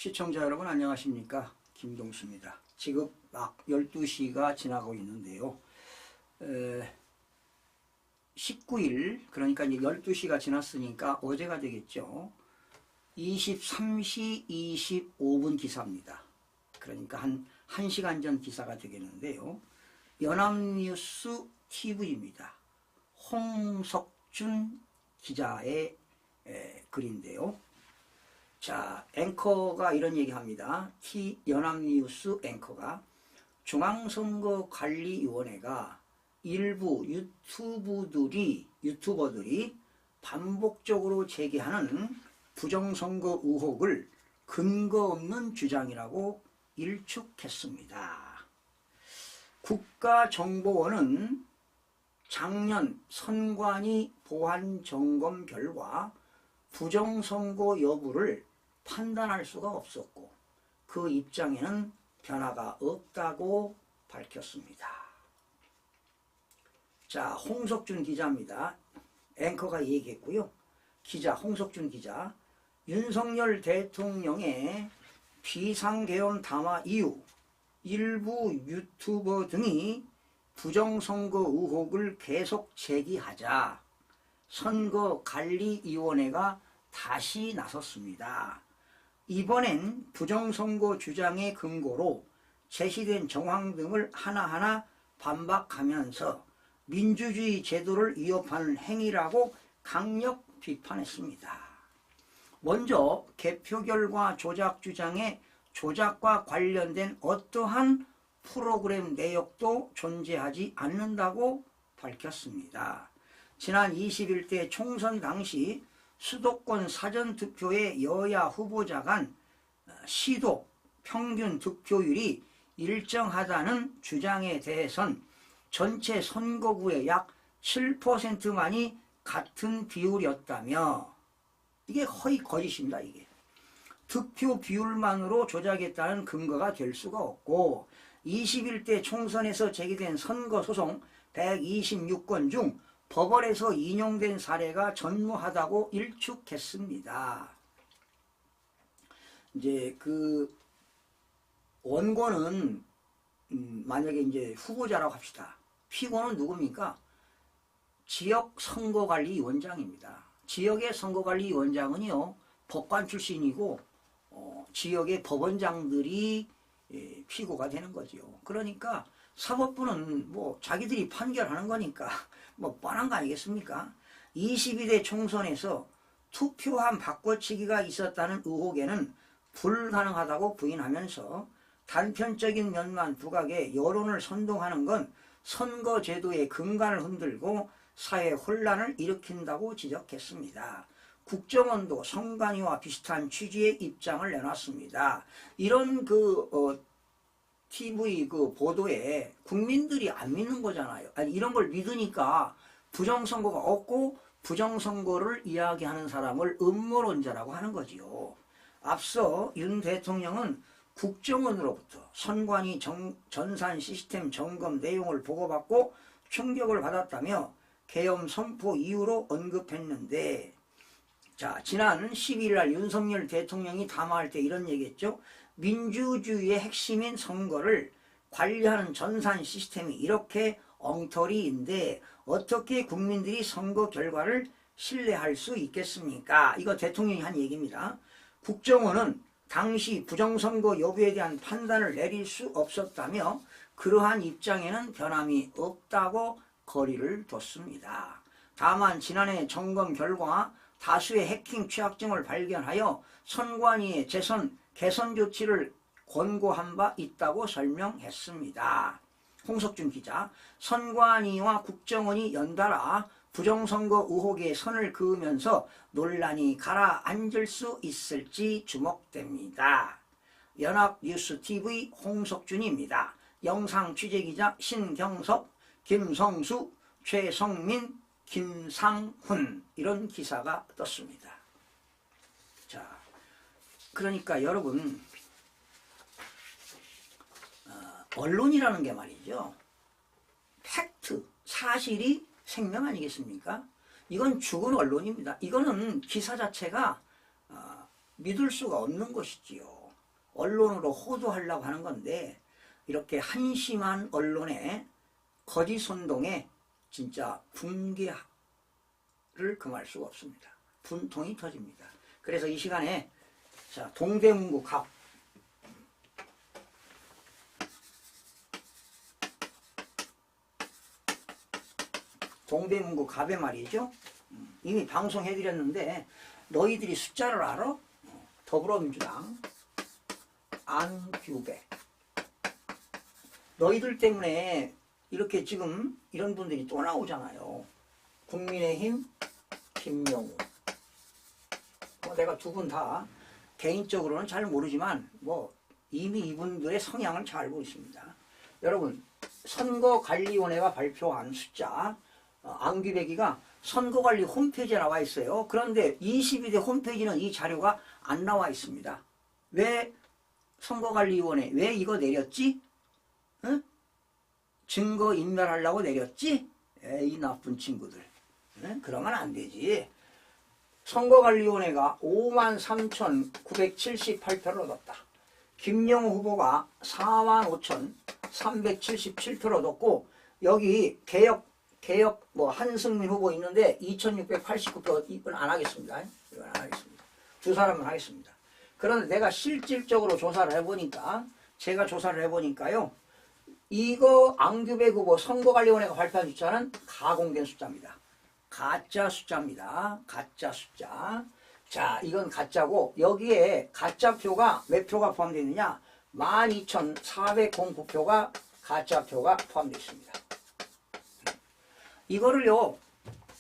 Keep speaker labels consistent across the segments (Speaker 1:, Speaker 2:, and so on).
Speaker 1: 시청자 여러분 안녕하십니까, 김동수입니다. 지금 막 12시가 지나고 있는데요. 19일 그러니까 이제 12시가 지났으니까 어제가 되겠죠. 23시 25분 기사입니다. 그러니까 한 1시간 전 기사가 되겠는데요. 연합뉴스 TV입니다. 홍석준 기자의 글인데요. 자, 앵커가 이런 얘기합니다. 연합뉴스 앵커가 중앙선거관리위원회가 일부 유튜버들이 반복적으로 제기하는 부정선거 의혹을 근거 없는 주장이라고 일축했습니다. 국가정보원은 작년 선관위 보안 점검 결과 부정선거 여부를 판단할 수가 없었고 그 입장에는 변화가 없다고 밝혔습니다. 자, 홍석준 기자입니다. 앵커가 얘기했고요. 기자 홍석준 기자, 윤석열 대통령의 비상계엄 담화 이후 일부 유튜버 등이 부정선거 의혹을 계속 제기하자 선거관리위원회가 다시 나섰습니다. 이번엔 부정선거 주장의 근거로 제시된 정황 등을 하나하나 반박하면서 민주주의 제도를 위협하는 행위라고 강력 비판했습니다. 먼저 개표 결과 조작 주장에 조작과 관련된 어떠한 프로그램 내역도 존재하지 않는다고 밝혔습니다. 지난 21대 총선 당시 수도권 사전투표의 여야 후보자 간 시도 평균 득표율이 일정하다는 주장에 대해선 전체 선거구의 약 7%만이 같은 비율이었다며, 이게 거의 거짓입니다. 이게 득표 비율만으로 조작했다는 근거가 될 수가 없고 21대 총선에서 제기된 선거소송 126건 중 법원에서 인용된 사례가 전무하다고 일축했습니다. 이제 그 원고는 만약에 이제 후보자라고 합시다. 피고는 누굽니까? 지역 선거관리위원장입니다. 지역의 선거관리위원장은요 법관 출신이고 지역의 법원장들이 피고가 되는 거죠. 그러니까 사법부는 뭐 자기들이 판결하는 거니까 뭐 뻔한 거 아니겠습니까? 22대 총선에서 투표함 바꿔치기가 있었다는 의혹에는 불가능하다고 부인하면서 단편적인 면만 부각해 여론을 선동하는 건 선거제도의 근간을 흔들고 사회 혼란을 일으킨다고 지적했습니다. 국정원도 선관위와 비슷한 취지의 입장을 내놨습니다. 이런 TV 보도에 국민들이 안 믿는 거잖아요. 아니, 이런 걸 믿으니까 부정선거가 없고 부정선거를 이야기하는 사람을 음모론자라고 하는 거지요. 앞서 윤 대통령은 국정원으로부터 선관위 전산 시스템 점검 내용을 보고받고 충격을 받았다며 계엄 선포 이유로 언급했는데, 자, 지난 12일 날 윤석열 대통령이 담화할 때 이런 얘기했죠. 민주주의의 핵심인 선거를 관리하는 전산 시스템이 이렇게 엉터리인데 어떻게 국민들이 선거 결과를 신뢰할 수 있겠습니까? 이거 대통령이 한 얘기입니다. 국정원은 당시 부정선거 여부에 대한 판단을 내릴 수 없었다며 그러한 입장에는 변함이 없다고 거리를 뒀습니다. 다만 지난해 점검 결과 다수의 해킹 취약점을 발견하여 선관위의 개선 조치를 권고한 바 있다고 설명했습니다. 홍석준 기자, 선관위와 국정원이 연달아 부정선거 의혹에 선을 그으면서 논란이 가라앉을 수 있을지 주목됩니다. 연합뉴스TV 홍석준입니다. 영상 취재기자 신경섭, 김성수, 최성민, 김상훈, 이런 기사가 떴습니다. 자, 그러니까 여러분, 언론이라는 게 말이죠, 팩트, 사실이 생명 아니겠습니까? 이건 죽은 언론입니다. 이거는 기사 자체가 믿을 수가 없는 것이지요. 언론으로 호도하려고 하는 건데 이렇게 한심한 언론의 거짓 선동에 진짜 분개를 금할 수가 없습니다. 분통이 터집니다. 그래서 이 시간에 자, 동대문구 갑 동대문구 갑에 말이죠. 이미 방송해드렸는데 너희들이 숫자를 알아? 더불어민주당 안규백 너희들 때문에 이렇게 지금 이런 분들이 또 나오잖아요. 국민의힘 김영우 내가 두 분 다 개인적으로는 잘 모르지만 뭐 이미 이분들의 성향을 잘 알고 있습니다. 여러분 선거관리위원회가 발표한 숫자 안규백이가 선거관리 홈페이지에 나와 있어요. 그런데 22대 홈페이지는 이 자료가 안 나와 있습니다. 왜 선거관리위원회 왜 이거 내렸지? 응? 증거 인멸하려고 내렸지? 에이 나쁜 친구들. 응? 그러면 안 되지. 선거관리위원회가 53,978표를 얻었다. 김영우 후보가 45,377표를 얻었고 여기 개혁 뭐 한승민 후보 있는데 2,689표 이건 안 하겠습니다. 이건 안 하겠습니다. 두 사람은 하겠습니다. 그런데 내가 실질적으로 조사를 해보니까 제가 조사를 해보니까요. 이거 안규백 후보 선거관리위원회가 발표한 숫자는 가공된 숫자입니다. 가짜 숫자입니다. 가짜 숫자. 자, 이건 가짜고 여기에 가짜표가 몇 표가 포함되어 있느냐? 12,409표가 가짜표가 포함되어 있습니다. 이거를요.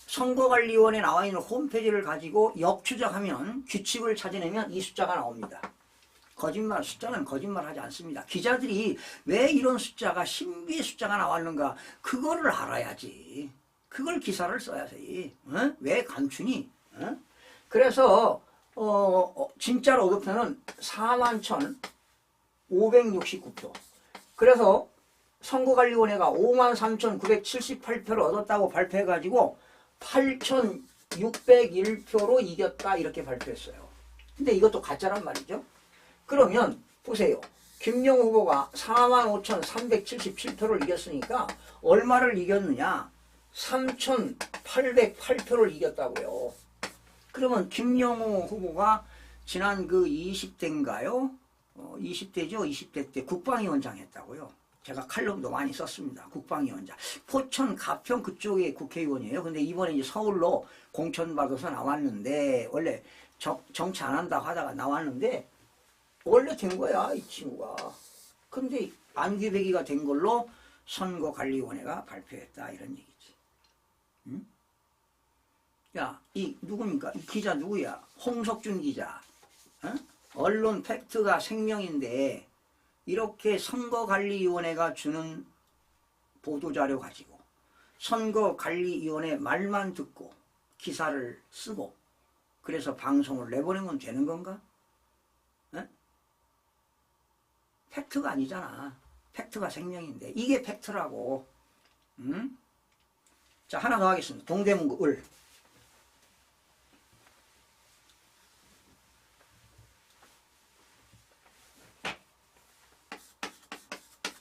Speaker 1: 선거관리위원회에 나와 있는 홈페이지를 가지고 역추적하면 규칙을 찾아내면 이 숫자가 나옵니다. 거짓말, 숫자는 거짓말하지 않습니다. 기자들이 왜 이런 숫자가 신비의 숫자가 나왔는가 그거를 알아야지. 그걸 기사를 써야지. 어? 왜 감추니? 어? 그래서 진짜로 얻은 표는 41,569표. 그래서 선거관리위원회가 53,978표를 얻었다고 발표해가지고 8,601표로 이겼다 이렇게 발표했어요. 근데 이것도 가짜란 말이죠. 그러면 보세요. 김영우 후보가 45,377표를 이겼으니까 얼마를 이겼느냐? 3,808표를 이겼다고요. 그러면 김영우 후보가 지난 그 20대인가요? 20대죠. 20대 때 국방위원장 했다고요. 제가 칼럼도 많이 썼습니다. 국방위원장. 포천 가평 그쪽의 국회의원이에요. 근데 이번에 이제 서울로 공천받아서 나왔는데 원래 정치 안 한다고 하다가 나왔는데 원래 된 거야 이 친구가. 근데 안규백이가 된 걸로 선거관리위원회가 발표했다 이런 얘기지. 응? 야, 이 누굽니까? 이 기자 누구야? 홍석준 기자. 어? 언론 팩트가 생명인데 이렇게 선거관리위원회가 주는 보도자료 가지고 선거관리위원회 말만 듣고 기사를 쓰고 그래서 방송을 내보내면 되는 건가? 어? 팩트가 아니잖아. 팩트가 생명인데 이게 팩트라고. 응? 자, 하나 더 하겠습니다. 동대문구 을.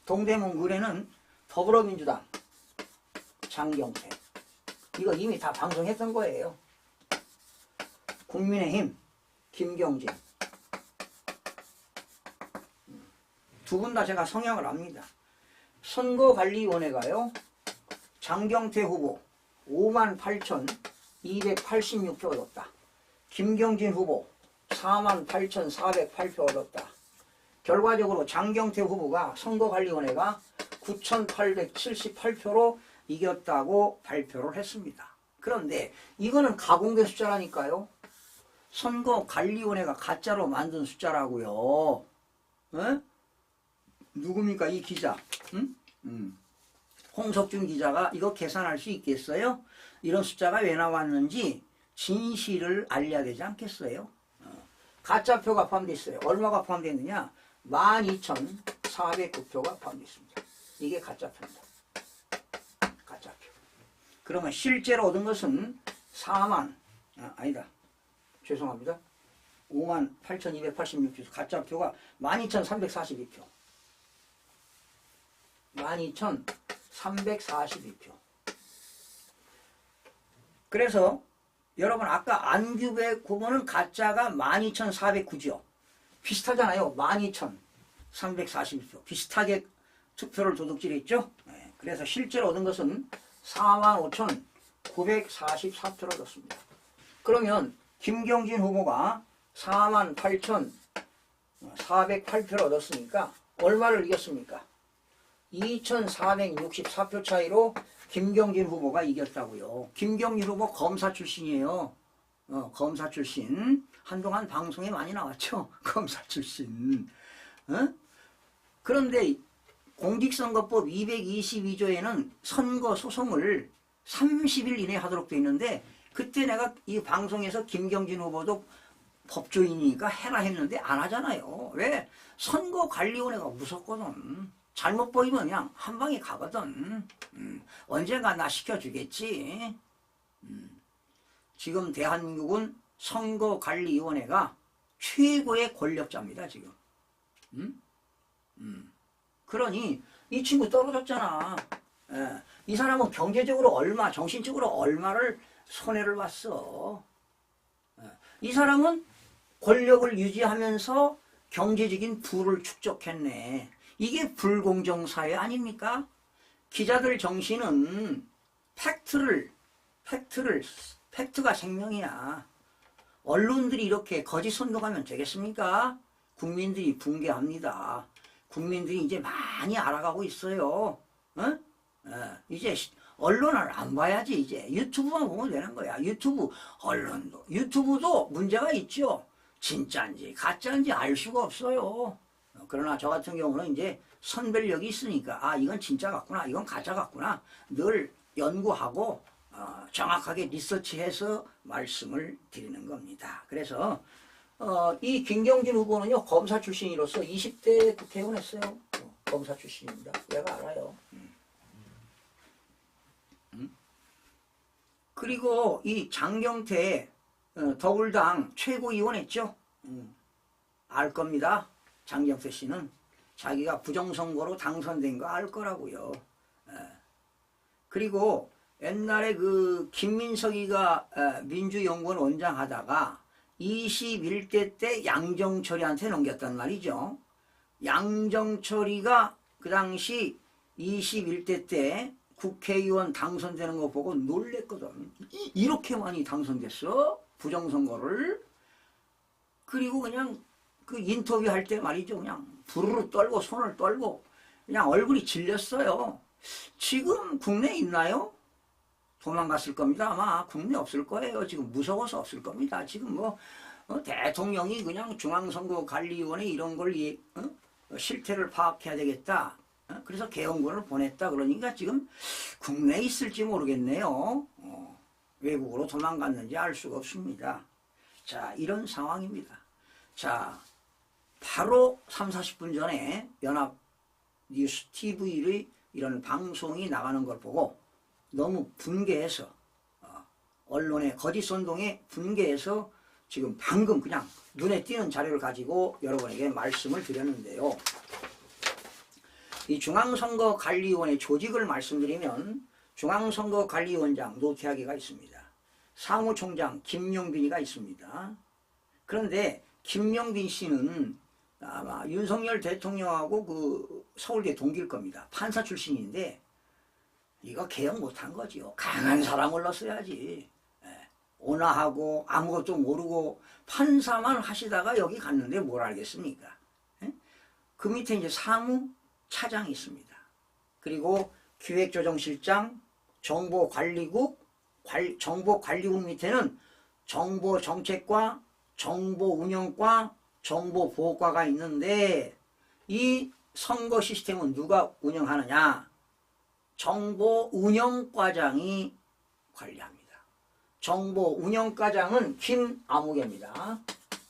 Speaker 1: 동대문구 을에는 더불어민주당 장경태. 이거 이미 다 방송했던 거예요. 국민의힘 김경진. 두 분 다 제가 성향을 압니다. 선거관리위원회가요. 장경태 후보 58,286표 얻었다. 김경진 후보 48,408표 얻었다. 결과적으로 장경태 후보가 선거관리위원회가 9,878표로 이겼다고 발표를 했습니다. 그런데 이거는 가공된 숫자라니까요. 선거관리위원회가 가짜로 만든 숫자라고요. 어? 누굽니까 이 기자? 응? 홍석준 기자가 이거 계산할 수 있겠어요? 이런 숫자가 왜 나왔는지 진실을 알려야 되지 않겠어요? 가짜표가 포함되어 있어요. 얼마가 포함되어 있느냐? 12,409표가 포함되어 있습니다. 이게 가짜표입니다. 가짜표. 그러면 실제로 얻은 것은 4만, 아니다. 죄송합니다. 58,286표. 가짜표가 12,342표. 12,342표. 그래서 여러분 아까 안규백 후보는 가짜가 12,409죠. 비슷하잖아요. 12,342표. 비슷하게 투표를 도둑질했죠. 네. 그래서 실제로 얻은 것은 45,944표를 얻었습니다. 그러면 김경진 후보가 48,408표를 얻었으니까 얼마를 이겼습니까? 2,464표 차이로 김경진 후보가 이겼다고요. 김경진 후보 검사 출신이에요. 검사 출신. 한동안 방송에 많이 나왔죠. 검사 출신. 그런데 공직선거법 222조에는 선거 소송을 30일 이내에 하도록 되어 있는데 그때 내가 이 방송에서 김경진 후보도 법조인이니까 해라 했는데 안 하잖아요. 왜? 선거관리위원회가 무섭거든. 잘못 보이면 그냥 한 방에 가거든. 언젠가 나 시켜주겠지. 지금 대한민국은 선거관리위원회가 최고의 권력자입니다. 지금. 그러니 이 친구 떨어졌잖아. 예. 이 사람은 경제적으로 얼마, 정신적으로 얼마를 손해를 봤어. 예. 이 사람은 권력을 유지하면서 경제적인 부를 축적했네. 이게 불공정사회 아닙니까? 기자들 정신은 팩트가 생명이야. 언론들이 이렇게 거짓 선동하면 되겠습니까? 국민들이 붕괴합니다. 국민들이 이제 많이 알아가고 있어요. 이제 언론을 안 봐야지. 이제 유튜브만 보면 되는 거야. 유튜브도 문제가 있죠. 진짜인지 가짜인지 알 수가 없어요. 그러나 저 같은 경우는 이제 선별력이 있으니까 이건 진짜 같구나, 이건 가짜 같구나 늘 연구하고 정확하게 리서치해서 말씀을 드리는 겁니다. 그래서 이 김경진 후보는요 검사 출신으로서 20대 국회의원 했어요. 검사 출신입니다. 내가 알아요. 그리고 이 장경태 더불당 최고위원 했죠. 알 겁니다. 장경태 씨는 자기가 부정선거로 당선된 거 알 거라고요. 그리고 옛날에 그 김민석이가 민주연구원 원장 하다가 21대 때 양정철이한테 넘겼단 말이죠. 양정철이가 그 당시 21대 때 국회의원 당선되는 거 보고 놀랬거든. 이렇게 많이 당선됐어? 부정선거를. 그리고 그냥 그 인터뷰할 때 말이죠. 그냥 부르르 떨고 손을 떨고 그냥 얼굴이 질렸어요. 지금 국내에 있나요? 도망갔을 겁니다. 아마 국내 없을 거예요. 지금 무서워서 없을 겁니다. 지금 뭐 대통령이 그냥 중앙선거관리위원회 이런 걸 실태를 파악해야 되겠다. 그래서 개헌군을 보냈다. 그러니까 지금 국내에 있을지 모르겠네요. 외국으로 도망갔는지 알 수가 없습니다. 자, 이런 상황입니다. 자, 바로 30-40분 전에 연합뉴스 TV의 이런 방송이 나가는 걸 보고 너무 분개해서 언론의 거짓 선동에 분개해서 지금 방금 그냥 눈에 띄는 자료를 가지고 여러분에게 말씀을 드렸는데요. 이 중앙선거관리위원회 조직을 말씀드리면 중앙선거관리위원장 노태하기가 있습니다. 사무총장 김용빈이가 있습니다. 그런데 김용빈 씨는 아마 윤석열 대통령하고 그 서울대 동기일 겁니다. 판사 출신인데 이거 개혁 못한 거지요. 강한 사람을 넣었어야지. 온화하고 아무것도 모르고 판사만 하시다가 여기 갔는데 뭘 알겠습니까? 그 밑에 이제 사무차장이 있습니다. 그리고 기획조정실장, 정보관리국, 정보관리국 밑에는 정보정책과, 정보운영과, 정보보호과가 있는데 이 선거 시스템은 누가 운영하느냐? 정보운영과장이 관리합니다. 정보운영과장은 김아무개입니다.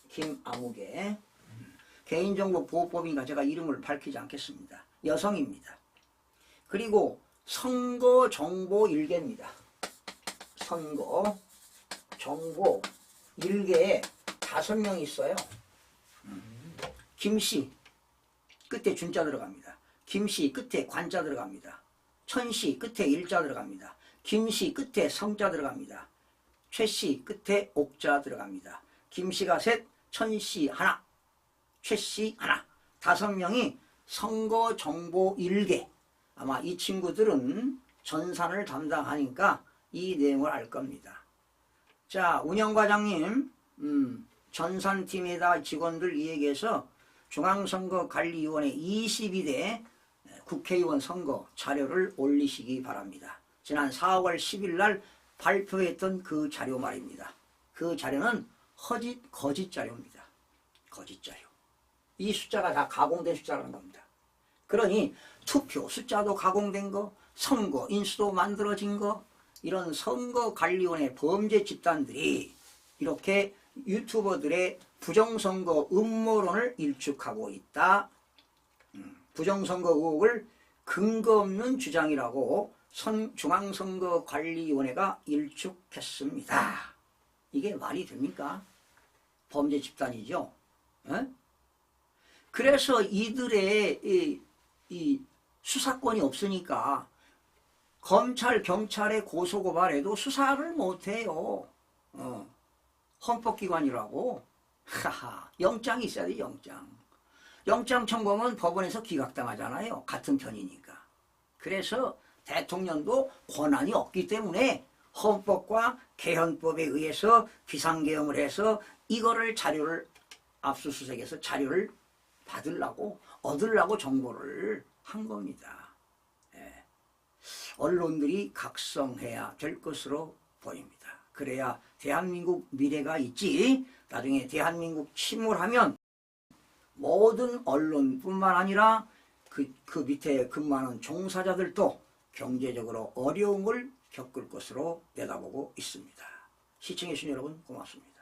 Speaker 1: 김아무개. 개인정보보호법이니까 제가 이름을 밝히지 않겠습니다. 여성입니다. 그리고 선거정보일개입니다. 선거정보일개의 5명이 있어요. 김씨 끝에 준자 들어갑니다. 김씨 끝에 관자 들어갑니다. 천씨 끝에 일자 들어갑니다. 김씨 끝에 성자 들어갑니다. 최씨 끝에 옥자 들어갑니다. 김씨가 셋, 천씨 하나, 최씨 하나. 5명이 선거 정보 일개. 아마 이 친구들은 전산을 담당하니까 이 내용을 알 겁니다. 자, 운영과장님, 전산팀에다 직원들 이야기해서 중앙선거관리위원회 22대 국회의원 선거 자료를 올리시기 바랍니다. 지난 4월 10일 날 발표했던 그 자료 말입니다. 그 자료는 거짓 자료입니다. 거짓 자료. 이 숫자가 다 가공된 숫자라는 겁니다. 그러니 투표 숫자도 가공된 거, 선거 인수도 만들어진 거, 이런 선거관리위원회 범죄 집단들이 이렇게 유튜버들의 부정선거 음모론을 일축하고 있다. 부정선거 의혹을 근거 없는 주장이라고 중앙선거관리위원회가 일축했습니다. 이게 말이 됩니까? 범죄 집단이죠. 그래서 이들의 이 수사권이 없으니까 검찰, 경찰에 고소고발해도 수사를 못해요. 헌법기관이라고. 하하, 영장이 있어야 돼, 영장. 영장 청구하면 법원에서 기각당하잖아요. 같은 편이니까. 그래서 대통령도 권한이 없기 때문에 헌법과 개헌법에 의해서 비상계엄을 해서 이거를 자료를 압수수색해서 자료를 얻으려고 정보를 한 겁니다. 예. 언론들이 각성해야 될 것으로 보입니다. 그래야 대한민국 미래가 있지. 나중에 대한민국 침몰하면 모든 언론뿐만 아니라 그 밑에 근무하는 종사자들도 경제적으로 어려움을 겪을 것으로 내다보고 있습니다. 시청해주신 여러분 고맙습니다.